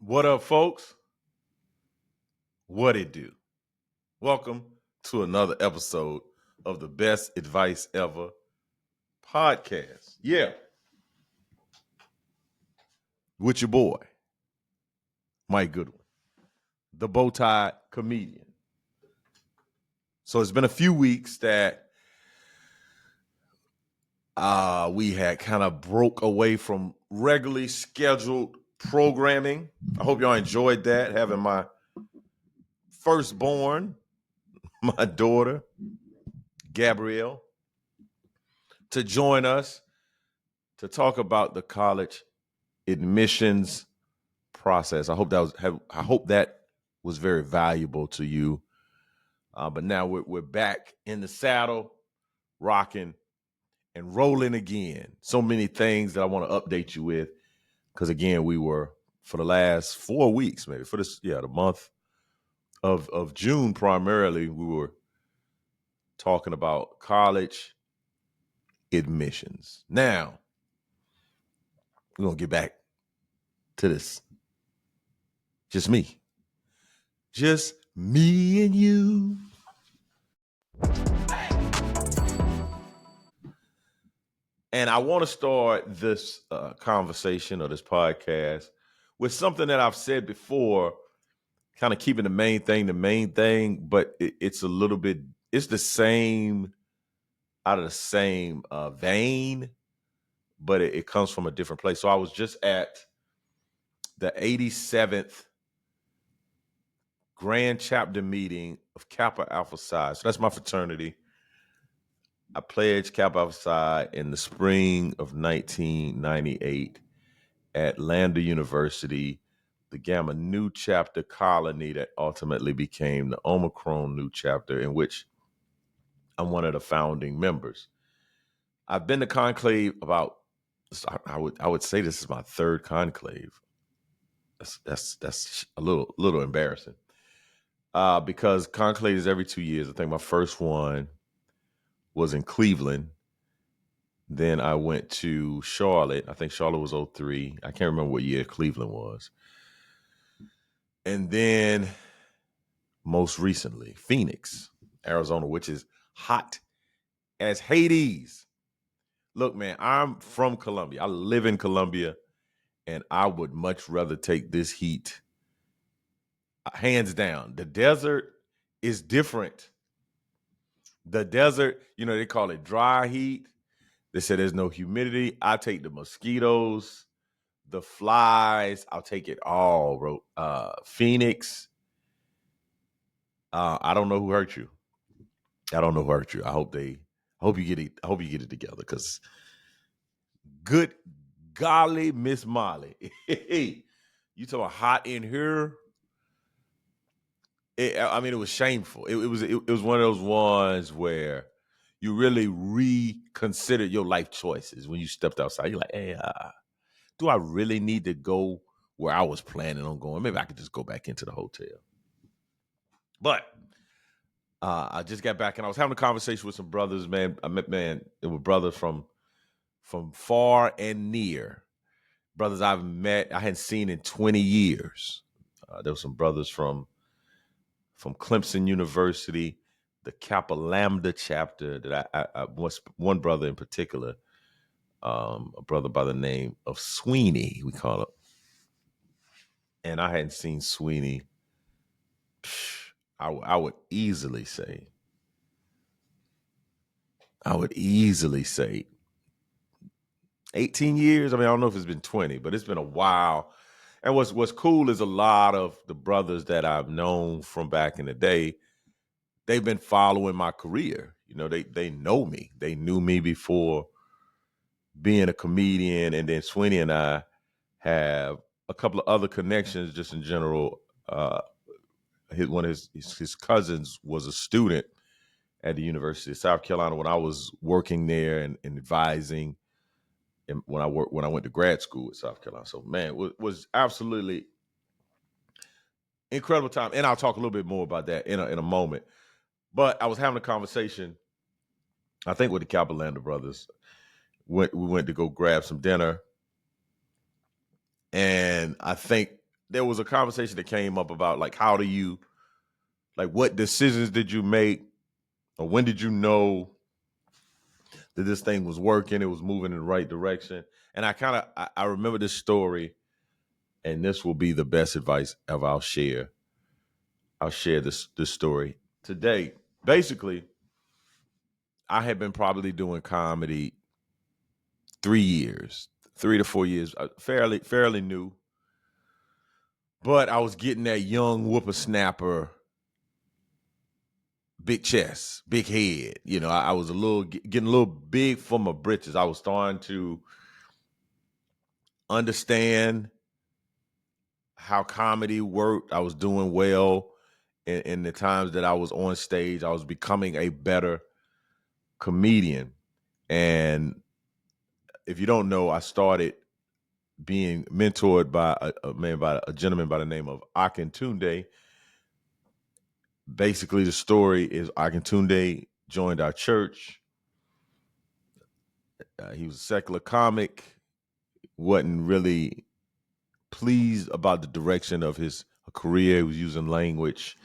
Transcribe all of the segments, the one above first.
What up, folks? What it do? Welcome to another episode of the Best Advice Ever podcast. Yeah, with your boy, Mike Goodwin, the bow tie comedian. So it's been a few weeks that we had kind of broke away from regularly scheduled programming. I hope y'all enjoyed that, having my firstborn, my daughter, Gabrielle, to join us to talk about the college admissions process. I hope that was very valuable to you. But now we're back in the saddle, rocking and rolling again. So many things that I want to update you with, because again, we were for the last 4 weeks, maybe for the month of June primarily, we were talking about college admissions. Now we're gonna get back to this. Just me and you. And I want to start this conversation or this podcast with something that I've said before, kind of keeping the main thing, but it's a little bit, it's the same, out of the same vein, but it comes from a different place. So I was just at the 87th grand chapter meeting of Kappa Alpha Psi. So that's my fraternity. I pledged Kappa Alpha Psi in the spring of 1998 at Lander University, the Gamma Nu chapter colony that ultimately became the Omicron Nu chapter, in which I'm one of the founding members. I've been to conclave about, I would say this is my third conclave. That's a little embarrassing, because conclave is every 2 years. I think my first one was in Cleveland. Then I went to Charlotte. I think Charlotte was 03. I can't remember what year Cleveland was. And then most recently, Phoenix, Arizona, which is hot as Hades. Look, man, I'm from Columbia. I live in Columbia, and I would much rather take this heat. Hands down. The desert is different. The desert, they call it dry heat. They say there's no humidity. I take the mosquitoes, the flies. I'll take it all, bro. Phoenix. I don't know who hurt you. I hope you get it. I hope you get it together, because good golly, Miss Molly, you talking about hot in here? It was shameful. It was one of those ones where you really reconsider your life choices when you stepped outside. You're like, hey, do I really need to go where I was planning on going? Maybe I could just go back into the hotel. But I just got back and I was having a conversation with some brothers, man. It were brothers from far and near. Brothers I've met, I hadn't seen in 20 years. There were some brothers from Clemson University, the Kappa Lambda chapter that I was, one brother in particular, a brother by the name of Sweeney, we call it. And I hadn't seen Sweeney, I would easily say 18 years. I mean, I don't know if it's been 20, but it's been a while. And what's cool is a lot of the brothers that I've known from back in the day, they've been following my career. They know me. They knew me before being a comedian. And then Sweeney and I have a couple of other connections just in general. One of his cousins was a student at the University of South Carolina when I was working there and advising, and when I went to grad school at South Carolina. So, man, it was absolutely incredible time. And I'll talk a little bit more about that in a moment. But I was having a conversation, I think, with the Capolander brothers. We went to go grab some dinner. And I think there was a conversation that came up about like, how do you, like, what decisions did you make, or when did you know that this thing was working, it was moving in the right direction? And I remember this story, and this will be the best advice ever I'll share. I'll share this story today. Basically, I had been probably doing comedy 3 years, 3 to 4 years, fairly new. But I was getting that young whippersnapper, big chest, big head. You know, I was getting a little big for my britches. I was starting to understand how comedy worked. I was doing well in the times that I was on stage. I was becoming a better comedian. And if you don't know, I started being mentored by a gentleman by the name of Akintunde. Basically, the story is Akintunde joined our church. He was a secular comic, wasn't really pleased about the direction of his career. He was using language,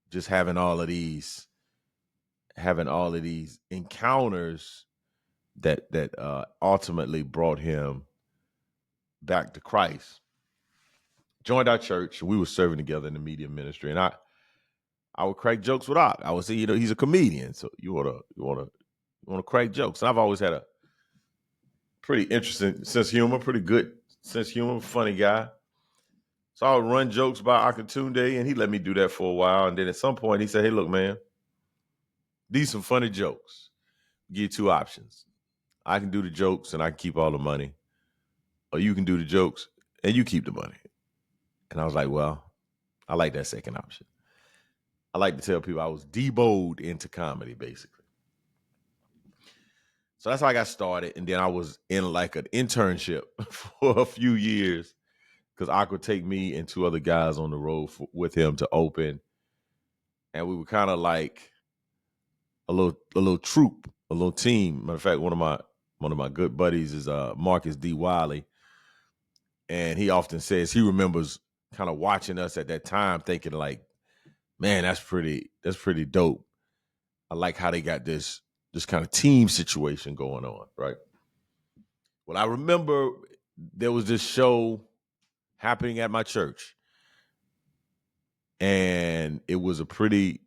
just having all of these encounters that ultimately brought him back to Christ. Joined our church. We were serving together in the media ministry, and I would crack jokes with Ak. I would say, he's a comedian, so you wanna crack jokes. And I've always had a pretty interesting sense of humor, pretty good sense of humor, funny guy. So I would run jokes about Akatunde, and he let me do that for a while. And then at some point, he said, "Hey, look, man, these some funny jokes. Give you two options. I can do the jokes, and I can keep all the money, or you can do the jokes, and you keep the money." And I was like, well, I like that second option. I like to tell people I was debowed into comedy, basically. So that's how I got started. And then I was in like an internship for a few years because I could take me and two other guys on the road with him to open. And we were kind of like a little troop, a little team. Matter of fact, one of my good buddies is Marcus D. Wiley. And he often says he remembers kind of watching us at that time thinking like, man, that's pretty dope. I like how they got this kind of team situation going on, right? Well, I remember there was this show happening at my church, and it was a pretty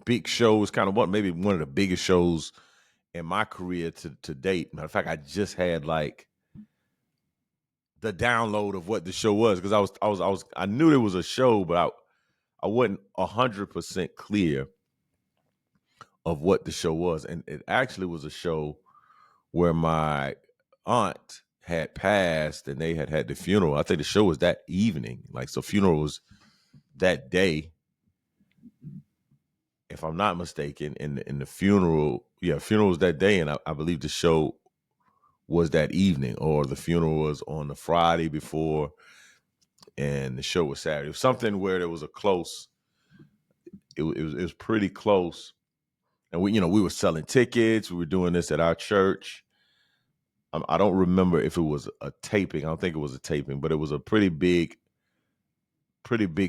big show. It was kind of maybe one of the biggest shows in my career to date. Matter of fact, I just had like the download of what the show was because I knew there was a show, but I wasn't 100% clear of what the show was, and it actually was a show where my aunt had passed and they had the funeral. I think the show was that evening. Like, so funeral was that day, if I'm not mistaken. In the funeral, funeral was that day, and I believe the show was that evening, or the funeral was on the Friday before, and the show was Saturday. It was something where there was a close. It was pretty close, and we were selling tickets. We were doing this at our church. I don't remember if it was a taping. I don't think it was a taping, but it was a pretty big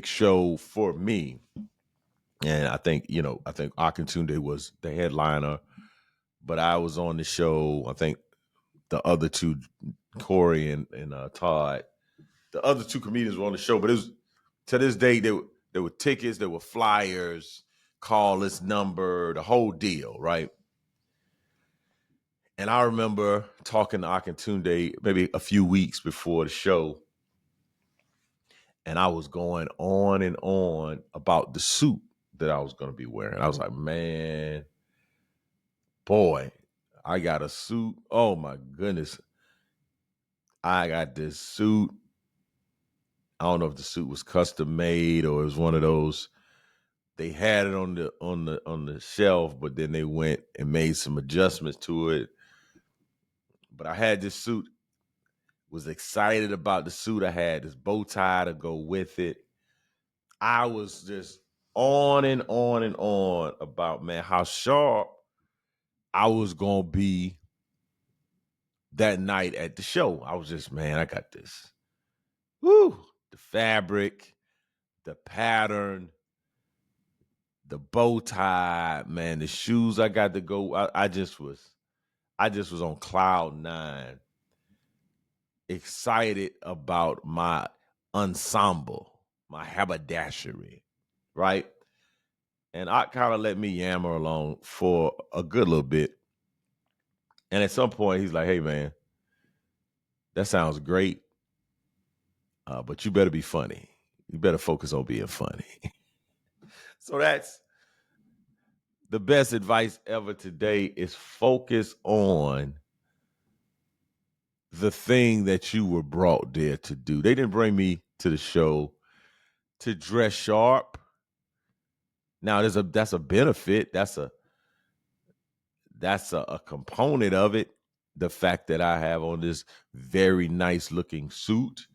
show for me. And I think Akintunde was the headliner, but I was on the show. I think the other two, Corey and Todd, the other two comedians were on the show. But it was, to this day, there were tickets, there were flyers, call this number, the whole deal, right? And I remember talking to Akintunde maybe a few weeks before the show, and I was going on and on about the suit that I was going to be wearing. I was like, man, boy, I got a suit. Oh my goodness. I got this suit. I don't know if the suit was custom made or it was one of those. They had it on the shelf, but then they went and made some adjustments to it. But I had this suit, was excited about the suit. I had this bow tie to go with it. I was just on and on and on about, man, how sharp I was going to be that night at the show. I was just, man, I got this. Woo. the fabric, the pattern, the bow tie, man, the shoes I got to go. I just was on cloud nine, excited about my ensemble, my haberdashery, right? And I kind of let me yammer along for a good little bit. And at some point, he's like, hey, man, that sounds great, but you better be funny. You better focus on being funny. So that's the best advice ever today, is focus on the thing that you were brought there to do. They didn't bring me to the show to dress sharp. Now that's a benefit. That's a component of it. The fact that I have on this very nice looking suit.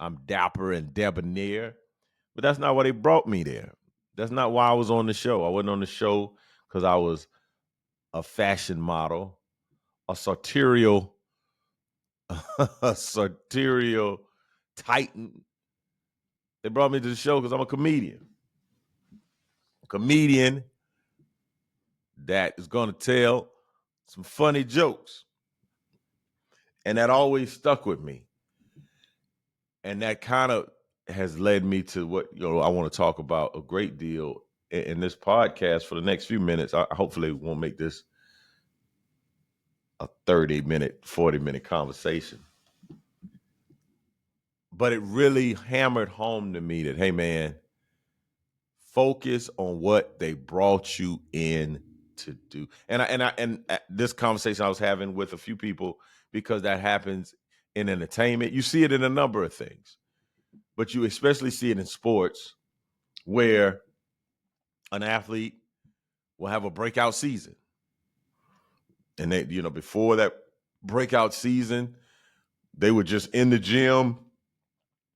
I'm dapper and debonair, but that's not why they brought me there. That's not why I was on the show. I wasn't on the show because I was a fashion model, a sartorial, a sartorial titan. They brought me to the show because I'm a comedian. A comedian that is going to tell some funny jokes. And that always stuck with me. And that kind of has led me to what I want to talk about a great deal in this podcast for the next few minutes. I hopefully won't make this a 30-minute, 40-minute conversation. But it really hammered home to me that, hey, man, focus on what they brought you in to do. And this conversation I was having with a few people, because that happens in entertainment. You see it in a number of things, but you especially see it in sports, where an athlete will have a breakout season. And they, before that breakout season, they were just in the gym,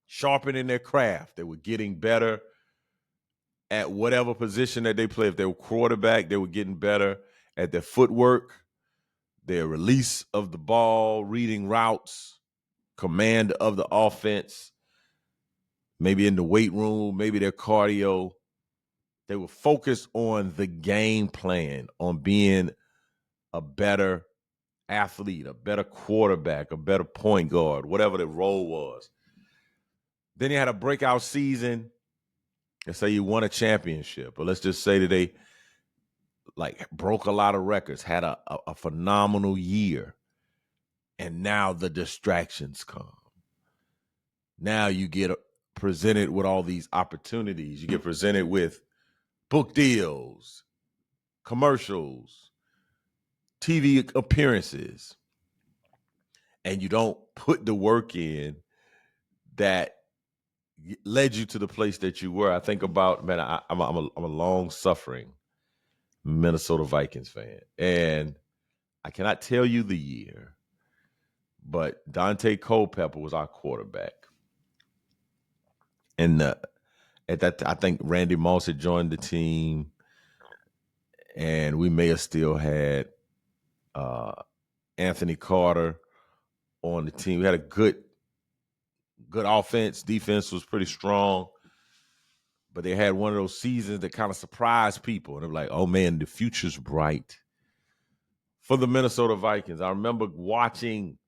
sharpening their craft. They were getting better at whatever position that they play. If they were quarterback, they were getting better at their footwork, their release of the ball, reading routes, command of the offense, maybe in the weight room, maybe their cardio. They were focused on the game plan, on being a better athlete, a better quarterback, a better point guard, whatever the role was. Then you had a breakout season. Let's say you won a championship, or let's just say that they broke a lot of records, had a phenomenal year. And now the distractions come. Now you get presented with all these opportunities. You get presented with book deals, commercials, TV appearances, and you don't put the work in that led you to the place that you were. I think about, man, I'm a long-suffering Minnesota Vikings fan, and I cannot tell you the year, but Dante Culpepper was our quarterback. And at that, I think Randy Moss had joined the team, and we may have still had Anthony Carter on the team. We had a good offense. Defense was pretty strong, but they had one of those seasons that kind of surprised people, and they're like, "Oh man, the future's bright for the Minnesota Vikings." I remember watching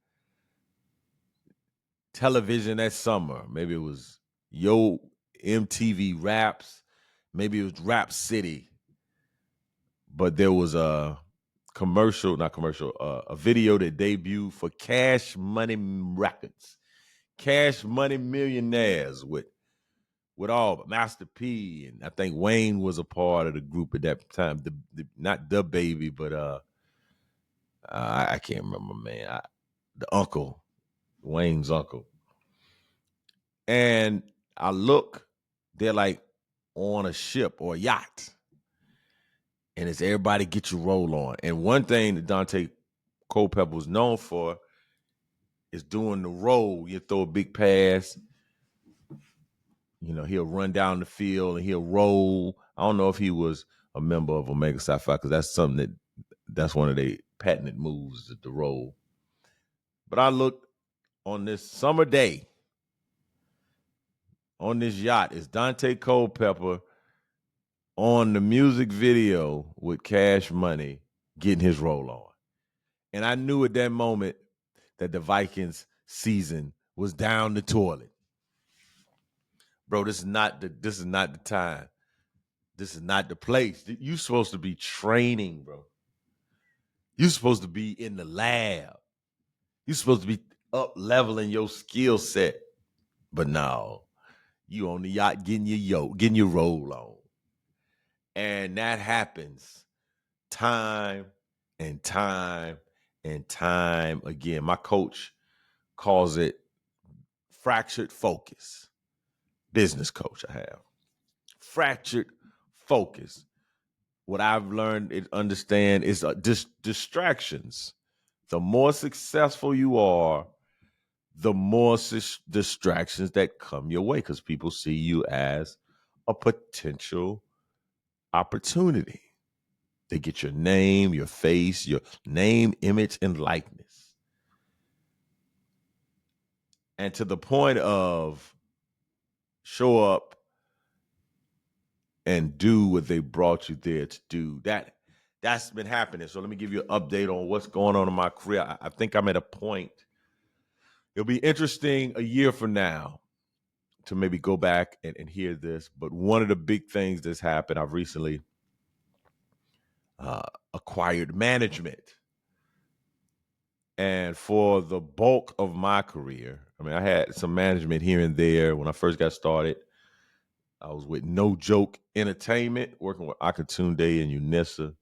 television that summer. Maybe it was MTV Raps, maybe it was Rap City, but there was a video that debuted for Cash Money Records, Cash Money Millionaires with all Master P, and I think Wayne was a part of the group at that time. Not the baby, but I can't remember, man. The uncle, Wayne's uncle. And I look, they're like on a ship or a yacht. And it's everybody get your roll on. And one thing that Dante Culpepper was known for is doing the roll. You throw a big pass, he'll run down the field and he'll roll. I don't know if he was a member of Omega Psi Phi, because that's one of their patented moves, the roll. But I looked on this summer day, on this yacht is Dante Culpepper on the music video with Cash Money getting his roll on. And I knew at that moment that the Vikings season was down the toilet. Bro, this is not the time. This is not the place. You're supposed to be training, bro. You're supposed to be in the lab. You're supposed to be up leveling your skill set. But no, you on the yacht getting your roll on. And that happens time and time and time again. My coach calls it fractured focus. Business coach I have. Fractured focus. What I've learned and understand is distractions. The more successful you are, the more distractions that come your way because people see you as a potential opportunity. They get your name, your face, your name, image, and likeness. And to the point of show up and do what they brought you there to do. That's been happening. So let me give you an update on what's going on in my career. I think I'm at a point. It'll be interesting a year from now to maybe go back and hear this. But one of the big things that's happened, I've recently acquired management. And for the bulk of my career, I mean, I had some management here and there. When I first got started, I was with No Joke Entertainment, working with Akatunde and Unissa.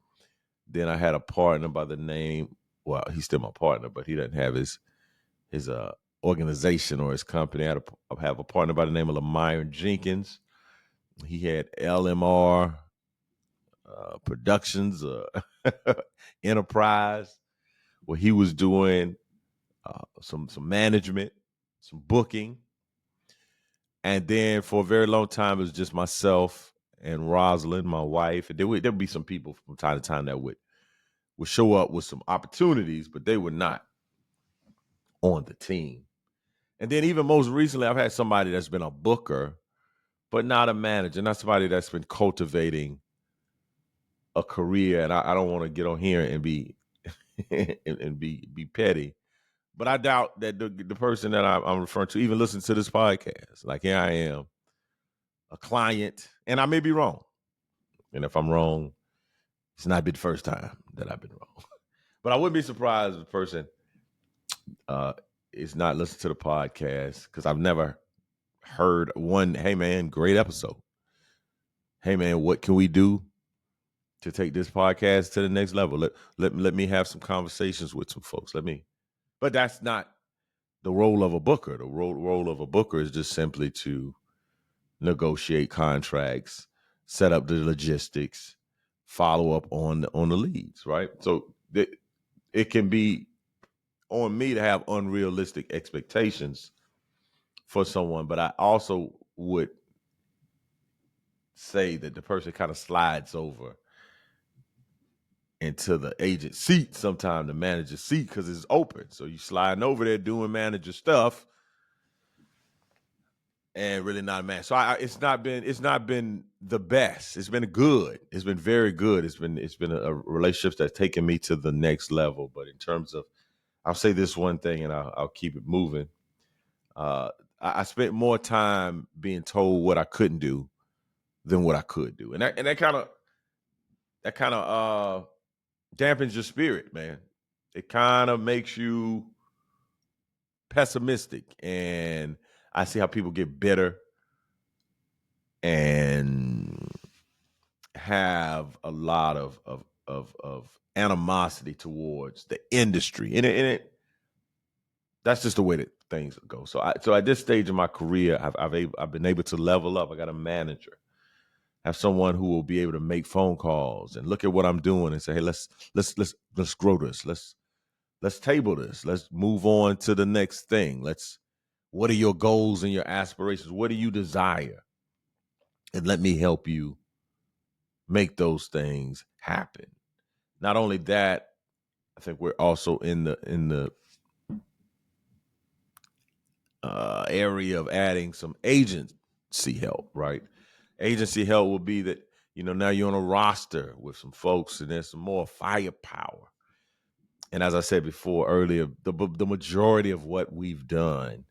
Then I had a partner by the name, well, he's still my partner, but he doesn't have his organization or his company. I have a partner by the name of Lamire Jenkins. He had LMR Productions, Enterprise, where he was doing some management, some booking. And then for a very long time, it was just myself and Rosalind, my wife. And there would be some people from time to time that would show up with some opportunities, but they were not on the team. And then even most recently, I've had somebody that's been a booker, but not a manager, not somebody that's been cultivating a career. And I don't want to get on here and be and be petty, but I doubt that the person that I'm referring to even listens to this podcast. Like, here I am, a client, and I may be wrong. And if I'm wrong, it's not been the first time that I've been wrong. But I wouldn't be surprised if the person is not listening to the podcast because I've never heard one, hey, man, great episode. Hey, man, what can we do to take this podcast to the next level? Let me have some conversations with some folks. But that's not the role of a booker. The role of a booker is just simply to negotiate contracts, set up the logistics, follow up on the leads, right? So it can be on me to have unrealistic expectations for someone, but I also would say that the person kind of slides over into the agent seat sometime, the manager seat, because it's open. So you sliding over there doing manager stuff and really not a man. So it's not been the best. It's been good. It's been very good. It's been a relationship that's taken me to the next level. But in terms of, I'll say this one thing and I'll keep it moving. I spent more time being told what I couldn't do than what I could do. And that kind of dampens your spirit, man. It kind of makes you pessimistic. And I see how people get bitter and have a lot of animosity towards the industry. And that's just the way that things go. So at this stage in my career, I've been able to level up. I got a manager. Have someone who will be able to make phone calls and look at what I'm doing and say, hey, let's grow this. Let's table this. Let's move on to the next thing. What are your goals and your aspirations? What do you desire? And let me help you make those things happen. Not only that, I think we're also in the area of adding some agent agency help, right? Agency help will be that, now you're on a roster with some folks and there's some more firepower. And as I said before earlier, the majority of what we've done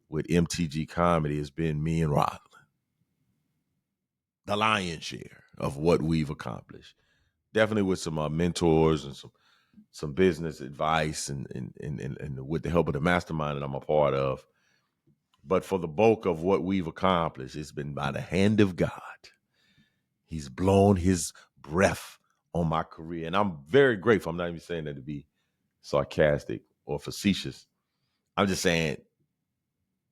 with MTG Comedy has been me and Rod. The lion's share of what we've accomplished. Definitely with some mentors and some business advice and with the help of the mastermind that I'm a part of. But for the bulk of what we've accomplished, it's been by the hand of God. He's blown his breath on my career. And I'm very grateful. I'm not even saying that to be sarcastic or facetious. I'm just saying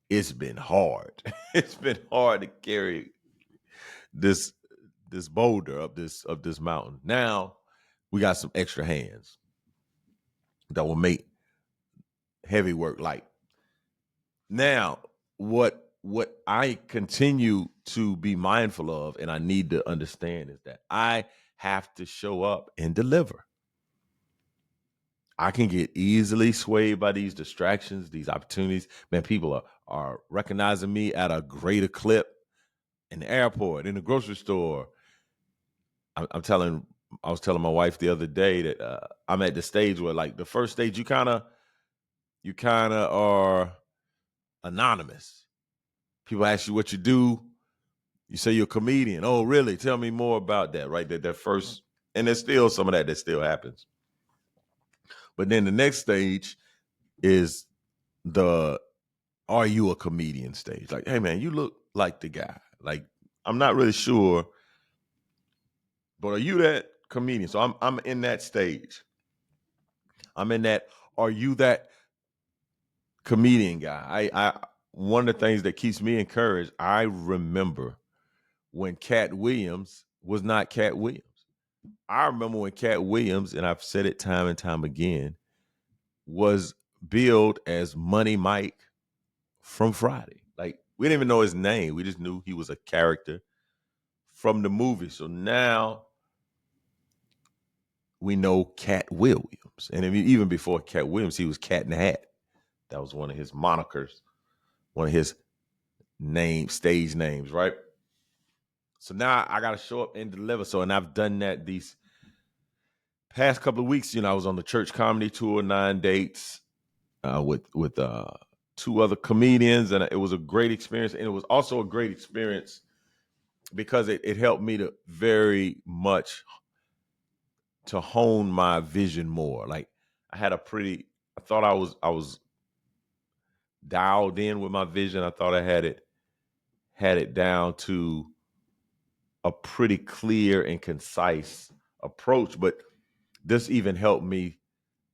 it's been hard. It's been hard to carry this boulder up this mountain. Now we got some extra hands that will make heavy work light. Now, what I continue to be mindful of and I need to understand is that I have to show up and deliver. I can get easily swayed by these distractions, these opportunities. Man, people are recognizing me at a greater clip in the airport, in the grocery store. I was telling my wife the other day that I'm at the stage where, like, the first stage, you kind of are anonymous. People ask you what you do. You say you're a comedian. Oh, really? Tell me more about that, right? That first, and there's still some of that still happens. But then the next stage is the are you a comedian stage. Like, hey, man, you look like the guy. Like, I'm not really sure, but are you that comedian? So I'm in that stage. I'm in that, are you that comedian guy? I one of the things that keeps me encouraged, I remember when Cat Williams was not Cat Williams. I remember when Cat Williams, and I've said it time and time again, was billed as Money Mike from Friday. Like, we didn't even know his name. We just knew he was a character from the movie. So now we know Cat Williams. And I mean, even before Cat Williams, he was Cat in the Hat. That was one of his monikers, one of his stage names, right? So now I got to show up and deliver. So, and I've done that these past couple of weeks. I was on the church comedy tour, 9 dates with two other comedians, and it was a great experience. And it was also a great experience because it helped me to very much to hone my vision more. Like, I thought I was dialed in with my vision. I thought I had it down to a pretty clear and concise approach. But this even helped me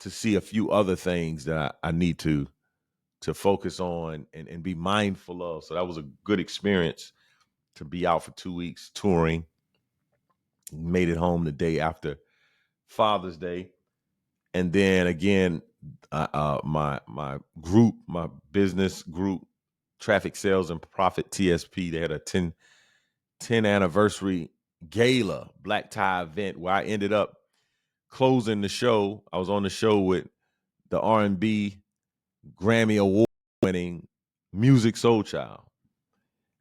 to see a few other things that I need to focus on and be mindful of. So that was a good experience to be out for 2 weeks touring. Made it home the day after Father's Day. And then again, my business group, Traffic Sales and Profit TSP, they had a 10 anniversary gala black tie event where I ended up closing the show. I was on the show with the R&B Grammy Award winning Music Soul Child.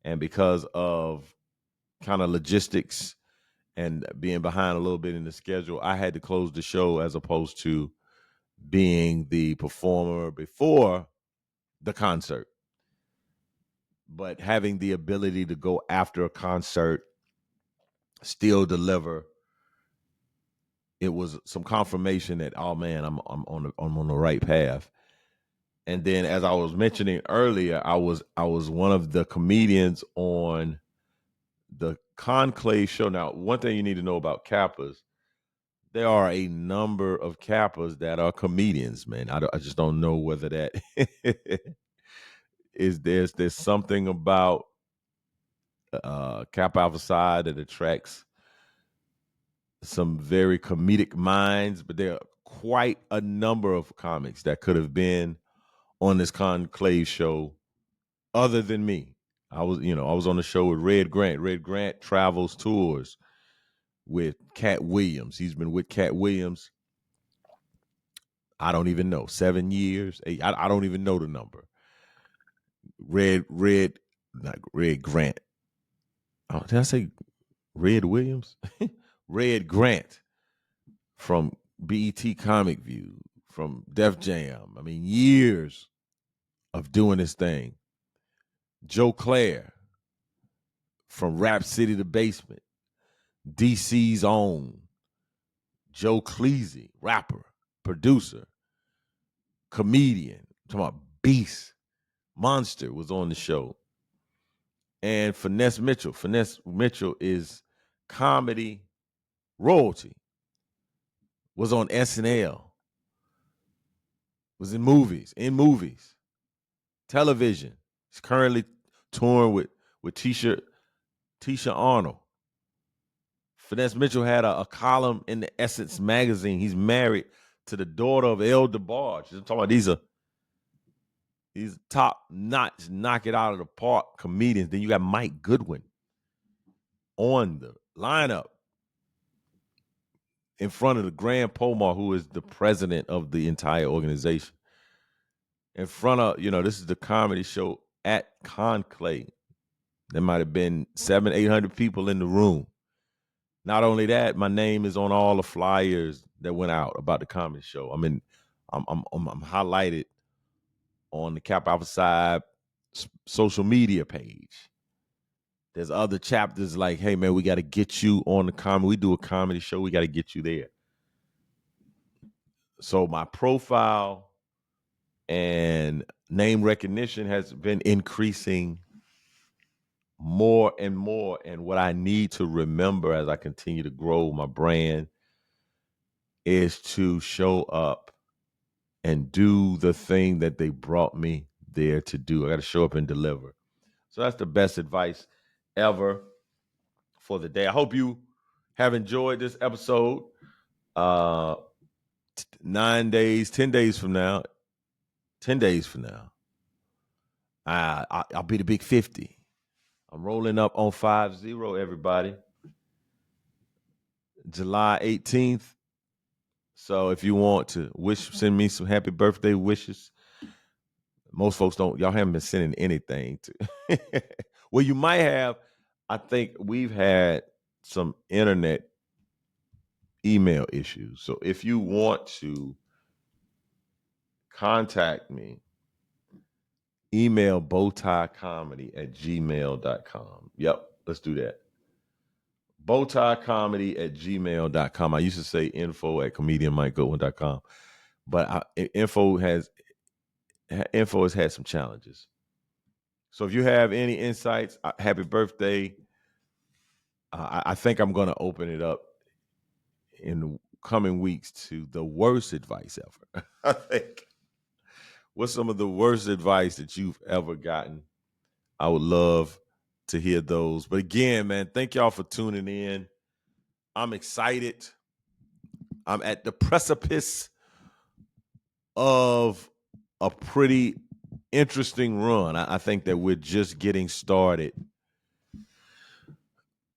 And because of kind of logistics and being behind a little bit in the schedule, I had to close the show as opposed to being the performer before the concert. But having the ability to go after a concert, still deliver, it was some confirmation that, oh man, I'm on the right path. And then, as I was mentioning earlier, I was one of the comedians on the Conclave show. Now, one thing you need to know about Kappas, there are a number of Kappas that are comedians, man. I just don't know whether that is there's something about Kappa Alpha Psi that attracts some very comedic minds, but there are quite a number of comics that could have been on this Conclave show other than me. I was on the show with Red Grant. Red Grant travels tours with Cat Williams. He's been with Cat Williams, I don't even know, 7 years, 8. I don't even know the number. Red Grant. did I say Red Williams? Red Grant from BET Comic View, from Def Jam. I mean, years of doing this thing. Joe Claire from Rap City to Basement. DC's own Joe Cleese, rapper, producer, comedian. I'm talking about Beast, Monster was on the show. And Finesse Mitchell. Finesse Mitchell is comedy royalty. Was on SNL. Was in movies, television. He's currently touring with Tisha Arnold. Finesse Mitchell had a column in the Essence magazine. He's married to the daughter of El DeBarge. I'm talking about these top-notch, knock it out of the park comedians. Then you got Mike Goodwin on the lineup in front of the Grand Pomar, who is the president of the entire organization. In front of, this is the comedy show at Conclave. There might have been 700-800 people in the room. Not only that, my name is on all the flyers that went out about the comedy show. I mean, I'm highlighted on the Cap Alpha Psi social media page. There's other chapters like, hey man, we got to get you on the comedy. We do a comedy show. We got to get you there. So my profile and name recognition has been increasing more and more. And what I need to remember as I continue to grow my brand is to show up and do the thing that they brought me there to do. I got to show up and deliver. So that's the best advice ever for the day. I hope you have enjoyed this episode. 10 days from now, I'll be the big 50. I'm rolling up on 50, everybody. July 18th. So if you want to send me some happy birthday wishes. Most folks y'all haven't been sending anything to. Well, you might have. I think we've had some internet email issues. So if you want to contact me, email bowtiecomedy@gmail.com. Yep, let's do that. bowtiecomedy@gmail.com. I used to say info@comedianmikegoodwin.com, but info has had some challenges. So if you have any insights, happy birthday. I think I'm going to open it up in the coming weeks to the worst advice ever. I think. What's some of the worst advice that you've ever gotten? I would love to hear those. But again, man, thank y'all for tuning in. I'm excited. I'm at the precipice of a pretty interesting run. I think that we're just getting started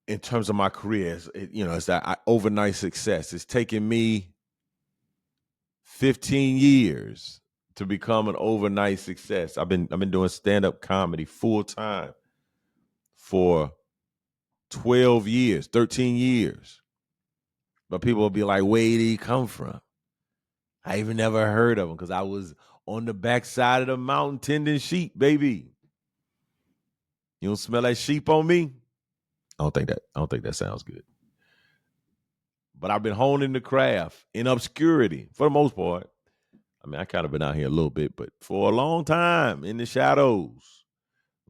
in terms of my career. It's that overnight success. It's taken me 15 years to become an overnight success. I've been doing stand-up comedy full time for 12 years, 13 years. But people will be like, where did he come from? I even never heard of him because I was on the backside of the mountain tending sheep, baby. You don't smell that sheep on me? I don't think that sounds good. But I've been honing the craft in obscurity for the most part. I mean, I kind of been out here a little bit, but for a long time in the shadows,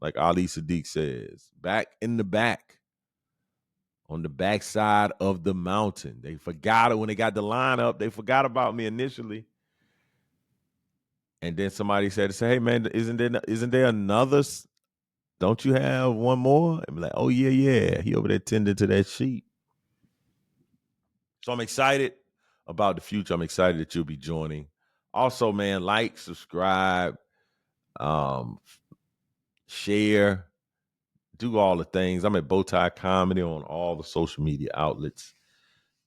like Ali Sadiq says, back in the back, on the backside of the mountain. They forgot it when they got the lineup. They forgot about me initially. And then somebody said, hey, man, isn't there another? Don't you have one more? And be like, oh, yeah. He over there tending to that sheep. So I'm excited about the future. I'm excited that you'll be joining. Also, man, like, subscribe, share, do all the things. I'm at Bowtie Comedy on all the social media outlets.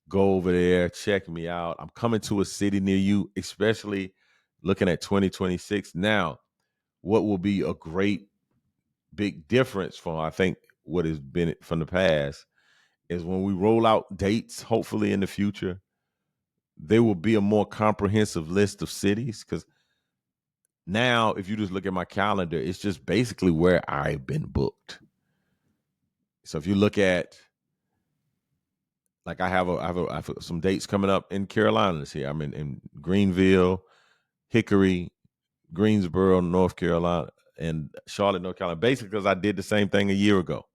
Go over there, check me out. I'm coming to a city near you, especially looking at 2026. Now, what will be a great big difference from, I think, what has been from the past, is when we roll out dates, hopefully in the future, there will be a more comprehensive list of cities. Because now, if you just look at my calendar, it's just basically where I've been booked. So if you look at, like, I have some dates coming up in Carolinas here. I'm in Greenville, Hickory, Greensboro, North Carolina, and Charlotte, North Carolina, basically because I did the same thing a year ago.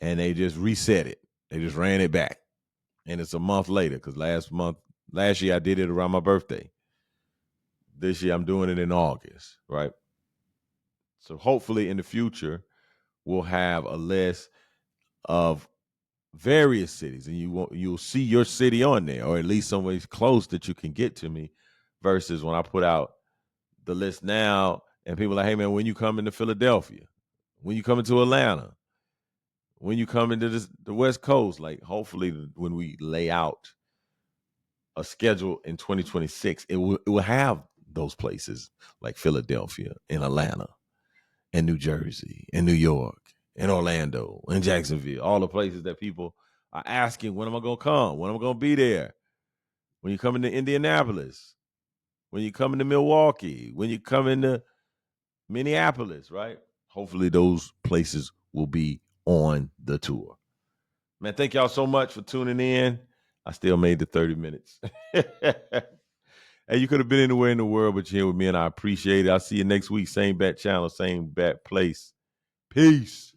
And they just reset it. They just ran it back. And it's a month later, because last year I did it around my birthday. This year I'm doing it in August, right? So hopefully in the future, we'll have a list of various cities, and you'll see your city on there, or at least somewhere close that you can get to me, versus when I put out the list now and people are like, hey man, when you come into Philadelphia, when you come into Atlanta, when you come into the West Coast, like, hopefully when we lay out a schedule in 2026, it will have those places like Philadelphia and Atlanta and New Jersey and New York and Orlando and Jacksonville, all the places that people are asking, when am I going to come? When am I going to be there? When you come into Indianapolis, when you come into Milwaukee, when you come into Minneapolis, right? Hopefully those places will be on the tour. Man, thank y'all so much for tuning in. I still made the 30 minutes. Hey, you could have been anywhere in the world, but you're here with me, and I appreciate it. I'll see you next week. Same bat channel, same bat place. Peace.